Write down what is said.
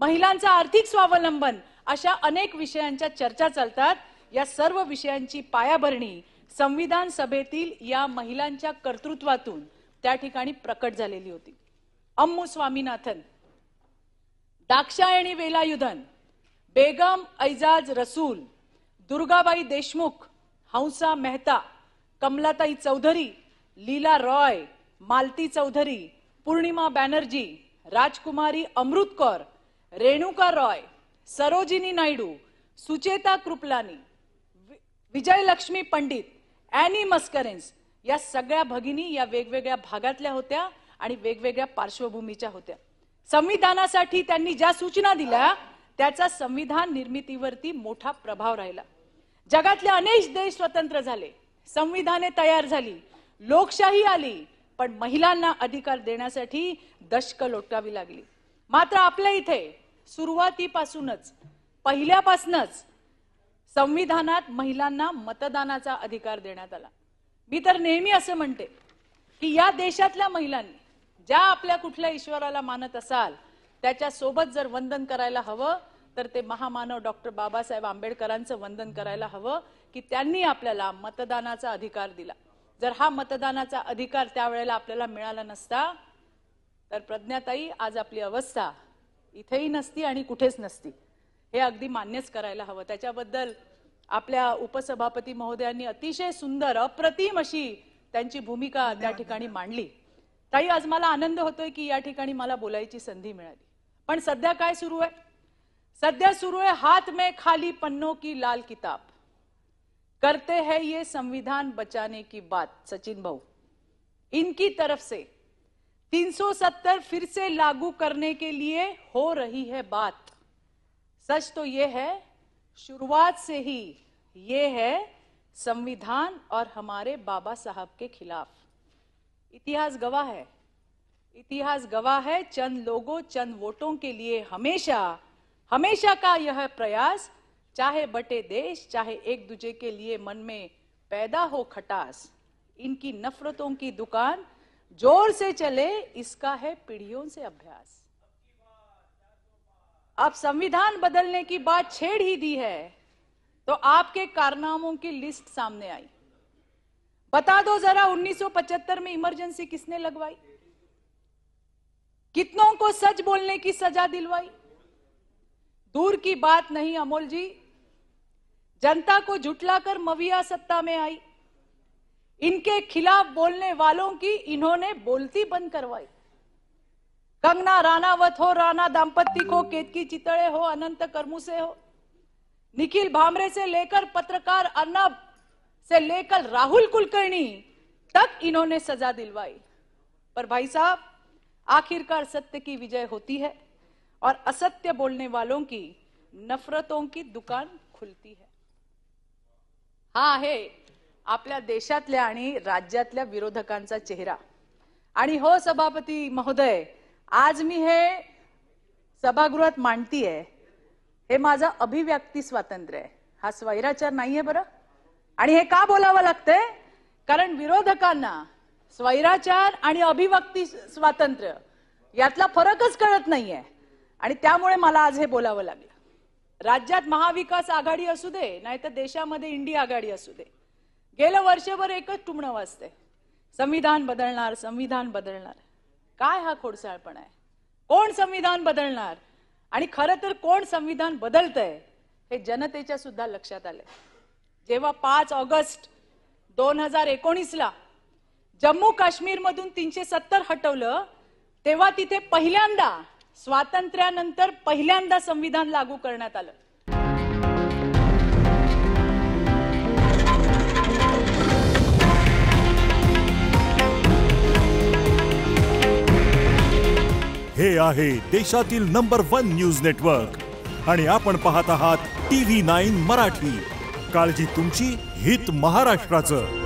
महिलांचा आर्थिक स्वावलंबन अशा अनेक विषयांच्या चर्चा चालतात। या सर्व विषयांची पायाभरणी संविधान सभेतील या महिलांच्या कर्तृत्वातून त्या ठिकाणी प्रकट झालेली होती। अम्मू स्वामीनाथन, दाक्षायणी वेलायुधन, बेगम ऐजाज रसूल, दुर्गाबाई देशमुख, हंसा मेहता, कमलाताई चौधरी, लीला रॉय, मालती चौधरी, पूर्णिमा बॅनर्जी, राजकुमारी अमृत कौर, रेणुका रॉय, सरोजिनी नायडू, सुचेता कृपलानी, विजयलक्ष्मी पंडित, ॲनी मस्करेन्स या सगळ्या भगिनी या वेगवेगळ्या भागातल्या होत्या आणि वेगवेगळ्या पार्श्वभूमीच्या होत्या। संविधानासाठी त्यांनी ज्या सूचना दिल्या त्याचा संविधान निर्मितीवरती मोठा प्रभाव राहिला। जगातले अनेक देश स्वतंत्र झाले, संविधाने तयार झाली, लोकशाही आली, पण महिलांना अधिकार देण्यासाठी दशक लोटावी लागली। मात्र आपल्या इथे सुरुवातीपासूनच पहिल्यापासूनच संविधानात महिलांना मतदानाचा अधिकार देण्यात आला। मी तर नेहमी असं म्हणते की या देशातल्या महिलांनी ज्या आपल्या कुठल्या ईश्वराला मानत असाल त्याच्या सोबत जर वंदन करायला हवं तर ते महामानव डॉक्टर बाबासाहेब आंबेडकरांचं वंदन करायला हवं की त्यांनी आपल्याला मतदानाचा अधिकार दिला। जर हा मतदानाचा अधिकार त्यावेळेला आपल्याला मिळाला नसता तर प्रज्ञाताई आज आपली अवस्था इथेही नसती आणि कुठेच नसती, हे अगदी मान्यच करायला हवं। त्याच्याबद्दल आपल्या उपसभापती महोदयांनी अतिशय सुंदर अप्रतिम अशी त्यांची भूमिका त्या ठिकाणी मांडली। ताई, आज मला आनंद होतोय की या ठिकाणी मला बोलायची संधी मिळाली। पण सध्या काय सुरू आहे? सध्या सुरू आहे हाथ में खाली पन्नों की लाल किताब, करते हैं ये संविधान बचाने की बात। सचिन भाऊ, इनकी तरफ से 370 फिर से लागू करने के लिए हो रही है बात। सच तो ये है शुरुआत से ही ये है संविधान और हमारे बाबा साहब के खिलाफ। इतिहास गवाह है, इतिहास गवाह है। चंद लोगों चंद वोटों के लिए हमेशा हमेशा का यह प्रयास, चाहे बटे देश चाहे एक दूजे के लिए मन में पैदा हो खटास, इनकी नफरतों की दुकान जोर से चले, इसका है पीढ़ियों से अभ्यास। अब संविधान बदलने की बात छेड़ ही दी है तो आपके कारनामों की लिस्ट सामने आई। बता दो जरा 1975 में इमरजेंसी किसने लगवाई? कितनों को सच बोलने की सजा दिलवाई? दूर की बात नहीं अमोल जी, जनता को झुठलाकर मविया सत्ता में आई। इनके खिलाफ बोलने वालों की इन्होंने बोलती बंद करवाई। कंगना रानावत हो, राणा दाम्पत्य को, केतकी चितड़े हो, अनंत कर्मुसे हो, निखिल भामरे से लेकर पत्रकार अर्नब से लेकर राहुल कुलकर्णी तक इन्होंने सजा दिलवाई। पर भाई साहब, आखिरकार सत्य की विजय होती है और असत्य बोलने वालों की नफरतों की दुकान खुलती है। हा आहे आपल्या देशातल्या आणि राज्यातल्या विरोधकांचा चेहरा। आणि हो सभापती महोदय, आज मी हे सभागृहात मांडतीये, हे माझं अभिव्यक्ती स्वातंत्र्य आहे, हा स्वैराचार नाहीये बरं। आणि हे का बोलावं लागतंय? कारण विरोधकांना स्वैराचार आणि अभिव्यक्ती स्वातंत्र्य यातला फरकच कळत नाहीये आणि त्यामुळे मला आज हे बोलावं लागलं। राज्यात महाविकास आघाडी असू दे नाहीतर देशामध्ये इंडी आघाडी असू दे, गेलं वर्षभर एकच टुमणं वाजतंय, संविधान बदलणार, संविधान बदलणार। काय हा खोडसाळपणा आहे? कोण संविधान बदलणार? आणि खरं तर कोण संविधान बदलतंय हे जनतेच्या सुद्धा लक्षात आलंय। जेव्हा 5 ऑगस्ट 2019 ला जम्मू काश्मीर मधून 370 हटवलं तेव्हा तिथे पहिल्यांदा स्वातंत्र्यानंतर पहिल्यांदा संविधान लागू करण्यात आलं। हे आहे देशातील नंबर 1 न्यूज नेटवर्क आणि आपण पाहत आहात TV9 मराठी। काळजी तुमची, हित महाराष्ट्राचं।